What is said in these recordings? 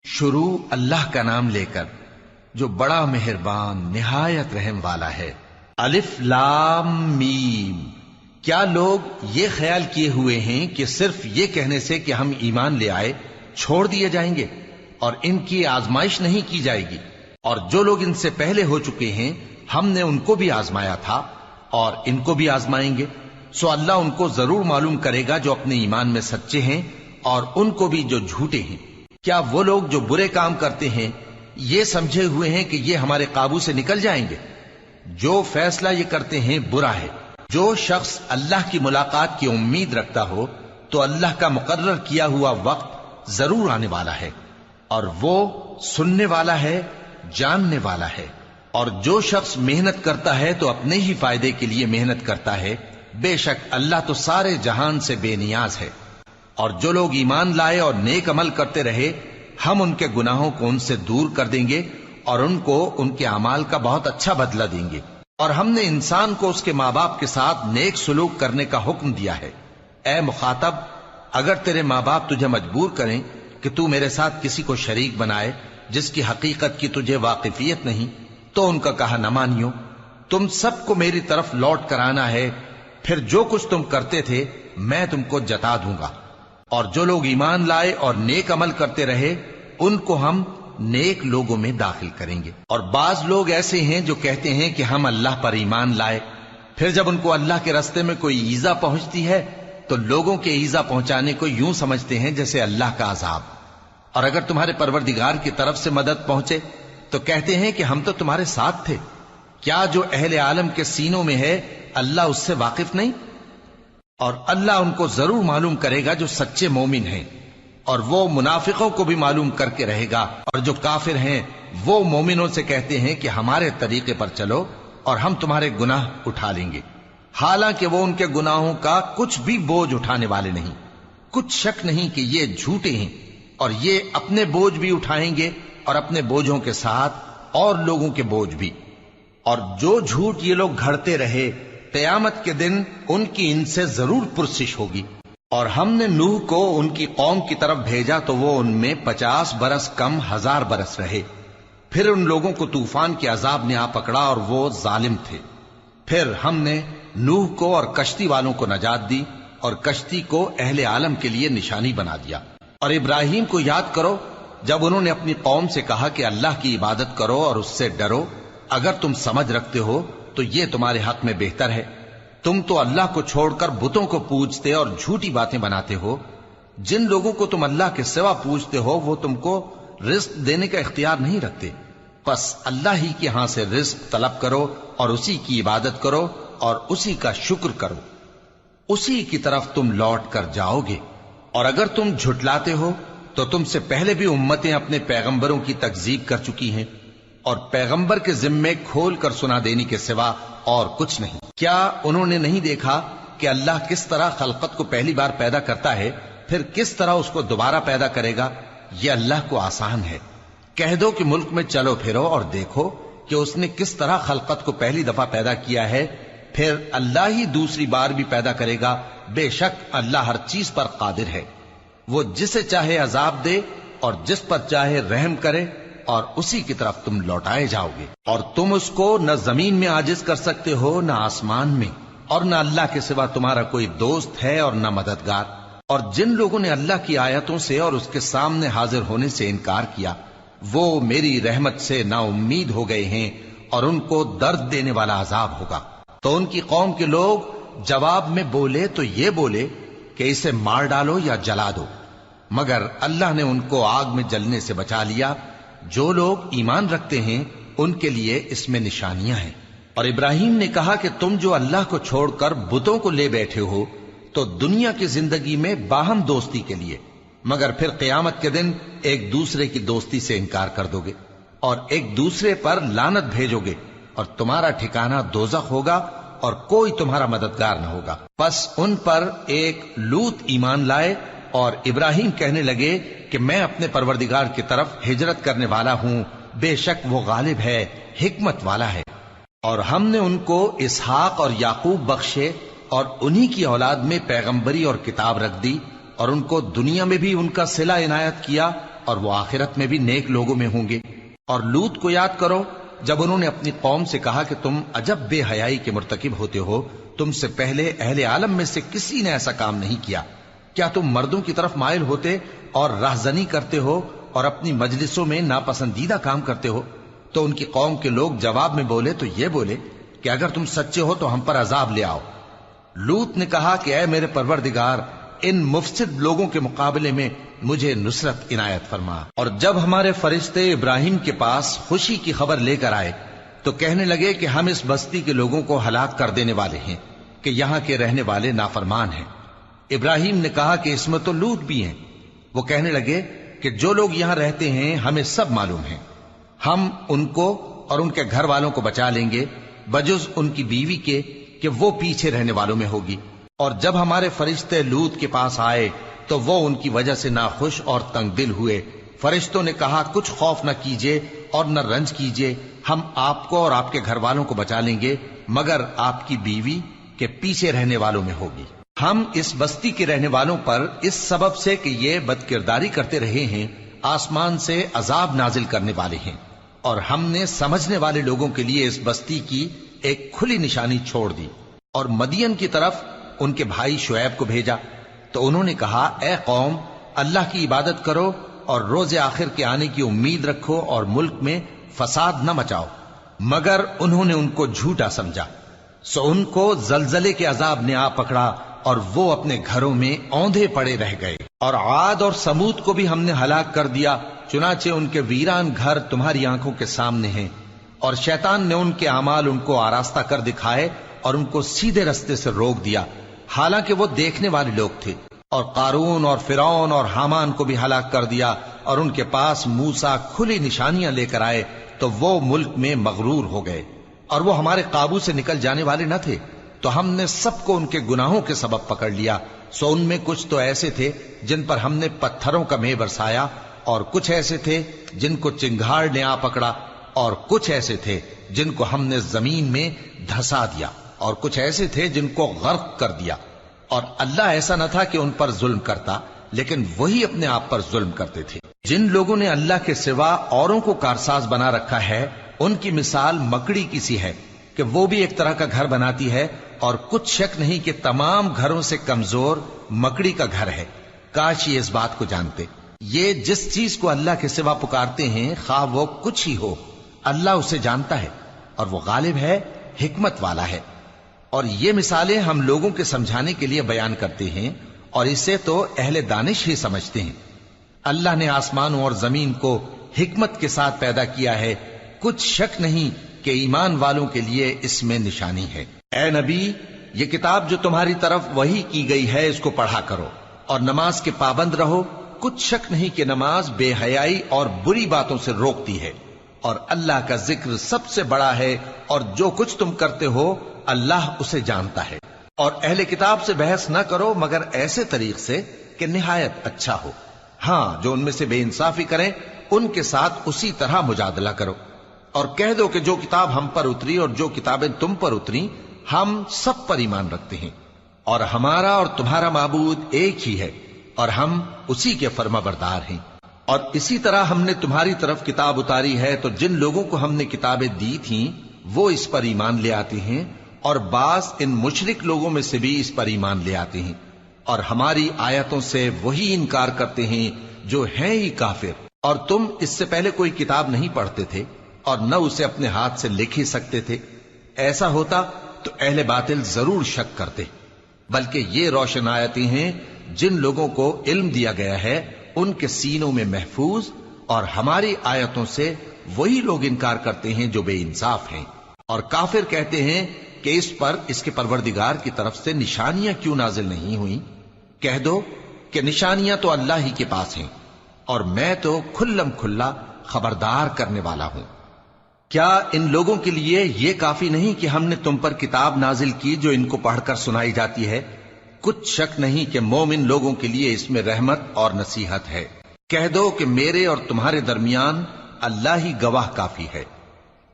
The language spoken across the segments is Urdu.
شروع اللہ کا نام لے کر جو بڑا مہربان نہایت رحم والا ہے۔ الف لام میم۔ کیا لوگ یہ خیال کیے ہوئے ہیں کہ صرف یہ کہنے سے کہ ہم ایمان لے آئے چھوڑ دیے جائیں گے اور ان کی آزمائش نہیں کی جائے گی؟ اور جو لوگ ان سے پہلے ہو چکے ہیں ہم نے ان کو بھی آزمایا تھا اور ان کو بھی آزمائیں گے، سو اللہ ان کو ضرور معلوم کرے گا جو اپنے ایمان میں سچے ہیں اور ان کو بھی جو جھوٹے ہیں۔ کیا وہ لوگ جو برے کام کرتے ہیں یہ سمجھے ہوئے ہیں کہ یہ ہمارے قابو سے نکل جائیں گے؟ جو فیصلہ یہ کرتے ہیں برا ہے۔ جو شخص اللہ کی ملاقات کی امید رکھتا ہو تو اللہ کا مقرر کیا ہوا وقت ضرور آنے والا ہے، اور وہ سننے والا ہے، جاننے والا ہے۔ اور جو شخص محنت کرتا ہے تو اپنے ہی فائدے کے لیے محنت کرتا ہے، بے شک اللہ تو سارے جہان سے بے نیاز ہے۔ اور جو لوگ ایمان لائے اور نیک عمل کرتے رہے ہم ان کے گناہوں کو ان سے دور کر دیں گے اور ان کو ان کے اعمال کا بہت اچھا بدلہ دیں گے۔ اور ہم نے انسان کو اس کے ماں باپ کے ساتھ نیک سلوک کرنے کا حکم دیا ہے۔ اے مخاطب، اگر تیرے ماں باپ تجھے مجبور کریں کہ تو میرے ساتھ کسی کو شریک بنائے جس کی حقیقت کی تجھے واقفیت نہیں تو ان کا کہا نہ مانیو۔ تم سب کو میری طرف لوٹ کر آنا ہے، پھر جو کچھ تم کرتے تھے میں تم کو جتا دوں گا۔ اور جو لوگ ایمان لائے اور نیک عمل کرتے رہے ان کو ہم نیک لوگوں میں داخل کریں گے۔ اور بعض لوگ ایسے ہیں جو کہتے ہیں کہ ہم اللہ پر ایمان لائے، پھر جب ان کو اللہ کے راستے میں کوئی ایذا پہنچتی ہے تو لوگوں کے ایذا پہنچانے کو یوں سمجھتے ہیں جیسے اللہ کا عذاب۔ اور اگر تمہارے پروردگار کی طرف سے مدد پہنچے تو کہتے ہیں کہ ہم تو تمہارے ساتھ تھے۔ کیا جو اہل عالم کے سینوں میں ہے اللہ اس سے واقف نہیں؟ اور اللہ ان کو ضرور معلوم کرے گا جو سچے مومن ہیں، اور وہ منافقوں کو بھی معلوم کر کے رہے گا۔ اور جو کافر ہیں وہ مومنوں سے کہتے ہیں کہ ہمارے طریقے پر چلو اور ہم تمہارے گناہ اٹھا لیں گے، حالانکہ وہ ان کے گناہوں کا کچھ بھی بوجھ اٹھانے والے نہیں۔ کچھ شک نہیں کہ یہ جھوٹے ہیں، اور یہ اپنے بوجھ بھی اٹھائیں گے اور اپنے بوجھوں کے ساتھ اور لوگوں کے بوجھ بھی۔ اور جو جھوٹ یہ لوگ گھڑتے رہے قیامت کے دن ان کی ان سے ضرور پرسش ہوگی۔ اور ہم نے نوح کو ان کی قوم کی طرف بھیجا تو وہ ان میں 50 برس کم 1000 برس رہے۔ پھر ان لوگوں کو طوفان کے عذاب نے آ پکڑا اور وہ ظالم تھے۔ پھر ہم نے نوح کو اور کشتی والوں کو نجات دی اور کشتی کو اہل عالم کے لیے نشانی بنا دیا۔ اور ابراہیم کو یاد کرو جب انہوں نے اپنی قوم سے کہا کہ اللہ کی عبادت کرو اور اس سے ڈرو، اگر تم سمجھ رکھتے ہو تو یہ تمہارے حق میں بہتر ہے۔ تم تو اللہ کو چھوڑ کر بتوں کو پوجتے اور جھوٹی باتیں بناتے ہو۔ جن لوگوں کو تم اللہ کے سوا پوجتے ہو وہ تم کو رزق دینے کا اختیار نہیں رکھتے، پس اللہ ہی کے ہاں سے رزق طلب کرو اور اسی کی عبادت کرو اور اسی کا شکر کرو، اسی کی طرف تم لوٹ کر جاؤ گے۔ اور اگر تم جھٹلاتے ہو تو تم سے پہلے بھی امتیں اپنے پیغمبروں کی تکذیب کر چکی ہیں، اور پیغمبر کے ذمے کھول کر سنا دینے کے سوا اور کچھ نہیں۔ کیا انہوں نے نہیں دیکھا کہ اللہ کس طرح خلقت کو پہلی بار پیدا کرتا ہے پھر کس طرح اس کو دوبارہ پیدا کرے گا؟ یہ اللہ کو آسان ہے۔ کہہ دو کہ ملک میں چلو پھرو اور دیکھو کہ اس نے کس طرح خلقت کو پہلی دفعہ پیدا کیا ہے، پھر اللہ ہی دوسری بار بھی پیدا کرے گا۔ بے شک اللہ ہر چیز پر قادر ہے۔ وہ جسے چاہے عذاب دے اور جس پر چاہے رحم کرے، اور اسی کی طرف تم لوٹائے جاؤ گے۔ اور تم اس کو نہ زمین میں عاجز کر سکتے ہو نہ آسمان میں، اور نہ اللہ کے سوا تمہارا کوئی دوست ہے اور نہ مددگار۔ اور جن لوگوں نے اللہ کی آیتوں سے اور اس کے سامنے حاضر ہونے سے انکار کیا وہ میری رحمت سے نا امید ہو گئے ہیں اور ان کو درد دینے والا عذاب ہوگا۔ تو ان کی قوم کے لوگ جواب میں بولے تو یہ بولے کہ اسے مار ڈالو یا جلا دو، مگر اللہ نے ان کو آگ میں جلنے سے بچا لیا۔ جو لوگ ایمان رکھتے ہیں ان کے لیے اس میں نشانیاں ہیں۔ اور ابراہیم نے کہا کہ تم جو اللہ کو چھوڑ کر بتوں کو لے بیٹھے ہو تو دنیا کی زندگی میں باہم دوستی کے لیے، مگر پھر قیامت کے دن ایک دوسرے کی دوستی سے انکار کر دو گے اور ایک دوسرے پر لعنت بھیجو گے، اور تمہارا ٹھکانہ دوزخ ہوگا اور کوئی تمہارا مددگار نہ ہوگا۔ پس ان پر ایک لوط ایمان لائے اور ابراہیم کہنے لگے کہ میں اپنے پروردگار کی طرف ہجرت کرنے والا ہوں، بے شک وہ غالب ہے، حکمت والا ہے۔ اور ہم نے ان کو اسحاق اور یعقوب بخشے اور انہی کی اولاد میں پیغمبری اور کتاب رکھ دی، اور ان کو دنیا میں بھی ان کا صلہ عنایت کیا اور وہ آخرت میں بھی نیک لوگوں میں ہوں گے۔ اور لوط کو یاد کرو جب انہوں نے اپنی قوم سے کہا کہ تم عجب بے حیائی کے مرتکب ہوتے ہو، تم سے پہلے اہل عالم میں سے کسی نے ایسا کام نہیں کیا۔ کیا تم مردوں کی طرف مائل ہوتے اور راہزنی کرتے ہو اور اپنی مجلسوں میں ناپسندیدہ کام کرتے ہو؟ تو ان کی قوم کے لوگ جواب میں بولے تو یہ بولے کہ اگر تم سچے ہو تو ہم پر عذاب لے آؤ۔ لوط نے کہا کہ اے میرے پروردگار، ان مفسد لوگوں کے مقابلے میں مجھے نصرت عنایت فرما۔ اور جب ہمارے فرشتے ابراہیم کے پاس خوشی کی خبر لے کر آئے تو کہنے لگے کہ ہم اس بستی کے لوگوں کو ہلاک کر دینے والے ہیں کہ یہاں کے رہنے والے نافرمان ہیں۔ ابراہیم نے کہا کہ اس میں تو لوط بھی ہیں۔ وہ کہنے لگے کہ جو لوگ یہاں رہتے ہیں ہمیں سب معلوم ہیں، ہم ان کو اور ان کے گھر والوں کو بچا لیں گے بجز ان کی بیوی کے کہ وہ پیچھے رہنے والوں میں ہوگی۔ اور جب ہمارے فرشتے لوط کے پاس آئے تو وہ ان کی وجہ سے ناخوش اور تنگ دل ہوئے۔ فرشتوں نے کہا کچھ خوف نہ کیجیے اور نہ رنج کیجیے، ہم آپ کو اور آپ کے گھر والوں کو بچا لیں گے مگر آپ کی بیوی کے پیچھے رہنے والوں میں ہوگی۔ ہم اس بستی کے رہنے والوں پر اس سبب سے کہ یہ بد کرداری کرتے رہے ہیں آسمان سے عذاب نازل کرنے والے ہیں، اور ہم نے سمجھنے والے لوگوں کے لیے اس بستی کی ایک کھلی نشانی چھوڑ دی۔ اور مدین کی طرف ان کے بھائی شعیب کو بھیجا تو انہوں نے کہا اے قوم، اللہ کی عبادت کرو اور روز آخر کے آنے کی امید رکھو اور ملک میں فساد نہ مچاؤ، مگر انہوں نے ان کو جھوٹا سمجھا، سو ان کو زلزلے کے عذاب نے آ پکڑا اور وہ اپنے گھروں میں اوندھے پڑے رہ گئے۔ اور عاد اور سمود کو بھی ہم نے ہلاک کر دیا، چنانچہ ان کے ویران گھر تمہاری آنکھوں کے سامنے ہیں، اور شیطان نے ان کے اعمال ان کو آراستہ کر دکھائے اور ان کو سیدھے رستے سے روک دیا، حالانکہ وہ دیکھنے والے لوگ تھے۔ اور قارون اور فرعون اور حامان کو بھی ہلاک کر دیا، اور ان کے پاس موسیٰ کھلی نشانیاں لے کر آئے تو وہ ملک میں مغرور ہو گئے، اور وہ ہمارے قابو سے نکل جانے والے نہ تھے، تو ہم نے سب کو ان کے گناہوں کے سبب پکڑ لیا۔ سو ان میں کچھ تو ایسے تھے جن پر ہم نے پتھروں کا مے برسایا، اور کچھ ایسے تھے جن کو چنگھاڑ نے آ پکڑا، اور کچھ ایسے تھے جن کو ہم نے زمین میں دھسا دیا، اور کچھ ایسے تھے جن کو غرق کر دیا۔ اور اللہ ایسا نہ تھا کہ ان پر ظلم کرتا، لیکن وہی اپنے آپ پر ظلم کرتے تھے۔ جن لوگوں نے اللہ کے سوا اوروں کو کارساز بنا رکھا ہے، ان کی مثال مکڑی کی سی ہے کہ وہ بھی ایک طرح کا گھر بناتی ہے، اور کچھ شک نہیں کہ تمام گھروں سے کمزور مکڑی کا گھر ہے۔ کاش یہ اس بات کو جانتے۔ یہ جس چیز کو اللہ کے سوا پکارتے ہیں خواہ وہ کچھ ہی ہو، اللہ اسے جانتا ہے اور وہ غالب ہے، حکمت والا ہے۔ اور یہ مثالیں ہم لوگوں کے سمجھانے کے لیے بیان کرتے ہیں، اور اسے تو اہل دانش ہی سمجھتے ہیں۔ اللہ نے آسمانوں اور زمین کو حکمت کے ساتھ پیدا کیا ہے، کچھ شک نہیں کہ ایمان والوں کے لیے اس میں نشانی ہے۔ اے نبی، یہ کتاب جو تمہاری طرف وحی کی گئی ہے اس کو پڑھا کرو، اور نماز کے پابند رہو، کچھ شک نہیں کہ نماز بے حیائی اور بری باتوں سے روکتی ہے، اور اللہ کا ذکر سب سے بڑا ہے، اور جو کچھ تم کرتے ہو اللہ اسے جانتا ہے۔ اور اہل کتاب سے بحث نہ کرو مگر ایسے طریق سے کہ نہایت اچھا ہو، ہاں جو ان میں سے بے انصافی کریں ان کے ساتھ اسی طرح مجادلہ کرو، اور کہہ دو کہ جو کتاب ہم پر اتری اور جو کتابیں تم پر اتری ہم سب پر ایمان رکھتے ہیں، اور ہمارا اور تمہارا معبود ایک ہی ہے، اور ہم اسی کے فرما بردار ہیں۔ اور اسی طرح ہم نے تمہاری طرف کتاب اتاری ہے تو جن لوگوں کو ہم نے کتابیں دی تھیں وہ اس پر ایمان لے آتے ہیں، اور بعض ان مشرک لوگوں میں سے بھی اس پر ایمان لے آتے ہیں، اور ہماری آیتوں سے وہی انکار کرتے ہیں جو ہیں ہی کافر۔ اور تم اس سے پہلے کوئی کتاب نہیں پڑھتے تھے اور نہ اسے اپنے ہاتھ سے لکھ ہی سکتے تھے، ایسا ہوتا تو اہل باطل ضرور شک کرتے، بلکہ یہ روشن آیتیں ہیں جن لوگوں کو علم دیا گیا ہے ان کے سینوں میں محفوظ، اور ہماری آیتوں سے وہی لوگ انکار کرتے ہیں جو بے انصاف ہیں۔ اور کافر کہتے ہیں کہ اس پر اس کے پروردگار کی طرف سے نشانیاں کیوں نازل نہیں ہوئیں؟ کہہ دو کہ نشانیاں تو اللہ ہی کے پاس ہیں، اور میں تو کھلم کھلا خبردار کرنے والا ہوں۔ کیا ان لوگوں کے لیے یہ کافی نہیں کہ ہم نے تم پر کتاب نازل کی جو ان کو پڑھ کر سنائی جاتی ہے؟ کچھ شک نہیں کہ مومن لوگوں کے لیے اس میں رحمت اور نصیحت ہے۔ کہہ دو کہ میرے اور تمہارے درمیان اللہ ہی گواہ کافی ہے،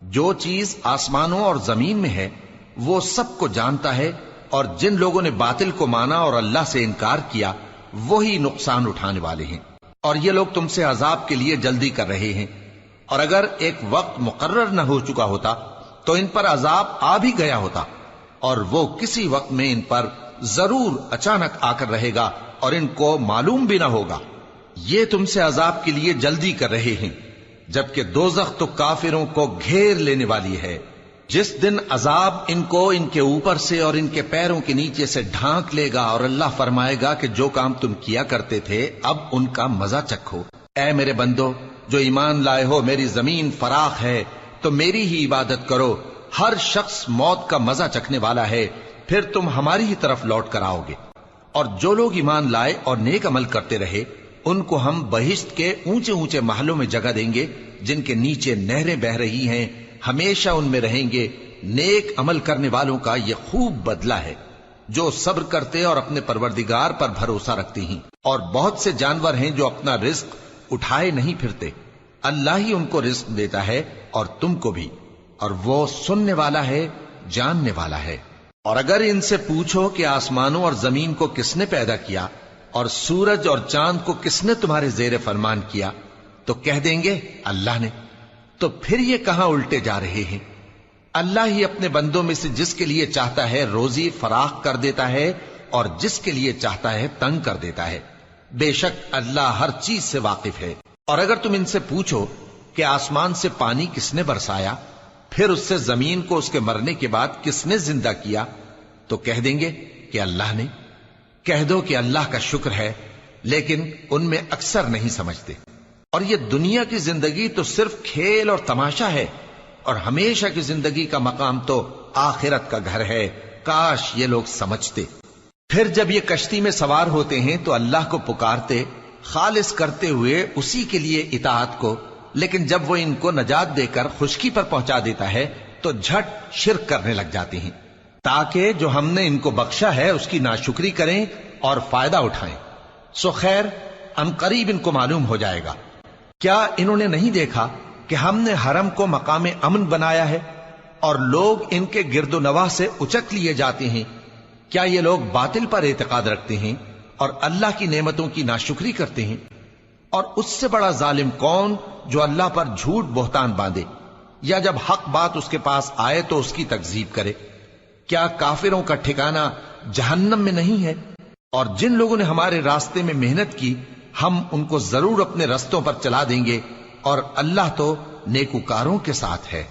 جو چیز آسمانوں اور زمین میں ہے وہ سب کو جانتا ہے، اور جن لوگوں نے باطل کو مانا اور اللہ سے انکار کیا وہی نقصان اٹھانے والے ہیں۔ اور یہ لوگ تم سے عذاب کے لیے جلدی کر رہے ہیں، اور اگر ایک وقت مقرر نہ ہو چکا ہوتا تو ان پر عذاب آ بھی گیا ہوتا، اور وہ کسی وقت میں ان پر ضرور اچانک آ کر رہے گا اور ان کو معلوم بھی نہ ہوگا۔ یہ تم سے عذاب کے لیے جلدی کر رہے ہیں، جبکہ دوزخ تو کافروں کو گھیر لینے والی ہے۔ جس دن عذاب ان کو ان کے اوپر سے اور ان کے پیروں کے نیچے سے ڈھانک لے گا، اور اللہ فرمائے گا کہ جو کام تم کیا کرتے تھے اب ان کا مزہ چکھو۔ اے میرے بندو جو ایمان لائے ہو، میری زمین فراخ ہے تو میری ہی عبادت کرو۔ ہر شخص موت کا مزہ چکھنے والا ہے، پھر تم ہماری ہی طرف لوٹ کر آؤ گے۔ اور جو لوگ ایمان لائے اور نیک عمل کرتے رہے، ان کو ہم بہشت کے اونچے اونچے محلوں میں جگہ دیں گے، جن کے نیچے نہریں بہ رہی ہیں، ہمیشہ ان میں رہیں گے۔ نیک عمل کرنے والوں کا یہ خوب بدلہ ہے، جو صبر کرتے اور اپنے پروردگار پر بھروسہ رکھتے ہیں۔ اور بہت سے جانور ہیں جو اپنا رزق اٹھائے نہیں پھرتے، اللہ ہی ان کو رزق دیتا ہے اور تم کو بھی، اور وہ سننے والا ہے، جاننے والا ہے۔ اور اگر ان سے پوچھو کہ آسمانوں اور زمین کو کس نے پیدا کیا اور سورج اور چاند کو کس نے تمہارے زیر فرمان کیا، تو کہہ دیں گے اللہ نے۔ تو پھر یہ کہاں الٹے جا رہے ہیں؟ اللہ ہی اپنے بندوں میں سے جس کے لیے چاہتا ہے روزی فراخ کر دیتا ہے، اور جس کے لیے چاہتا ہے تنگ کر دیتا ہے۔ بے شک اللہ ہر چیز سے واقف ہے۔ اور اگر تم ان سے پوچھو کہ آسمان سے پانی کس نے برسایا، پھر اس سے زمین کو اس کے مرنے کے بعد کس نے زندہ کیا، تو کہہ دیں گے کہ اللہ نے۔ کہہ دو کہ اللہ کا شکر ہے، لیکن ان میں اکثر نہیں سمجھتے۔ اور یہ دنیا کی زندگی تو صرف کھیل اور تماشا ہے، اور ہمیشہ کی زندگی کا مقام تو آخرت کا گھر ہے۔ کاش یہ لوگ سمجھتے۔ پھر جب یہ کشتی میں سوار ہوتے ہیں تو اللہ کو پکارتے، خالص کرتے ہوئے اسی کے لیے اطاعت کو، لیکن جب وہ ان کو نجات دے کر خشکی پر پہنچا دیتا ہے تو جھٹ شرک کرنے لگ جاتے ہیں، تاکہ جو ہم نے ان کو بخشا ہے اس کی ناشکری کریں اور فائدہ اٹھائیں۔ سو خیر ان قریب ان کو معلوم ہو جائے گا۔ کیا انہوں نے نہیں دیکھا کہ ہم نے حرم کو مقام امن بنایا ہے اور لوگ ان کے گرد و نواح سے اچک لیے جاتے ہیں؟ کیا یہ لوگ باطل پر اعتقاد رکھتے ہیں اور اللہ کی نعمتوں کی ناشکری کرتے ہیں؟ اور اس سے بڑا ظالم کون جو اللہ پر جھوٹ بہتان باندھے، یا جب حق بات اس کے پاس آئے تو اس کی تکذیب کرے؟ کیا کافروں کا ٹھکانہ جہنم میں نہیں ہے؟ اور جن لوگوں نے ہمارے راستے میں محنت کی، ہم ان کو ضرور اپنے رستوں پر چلا دیں گے، اور اللہ تو نیکوکاروں کے ساتھ ہے۔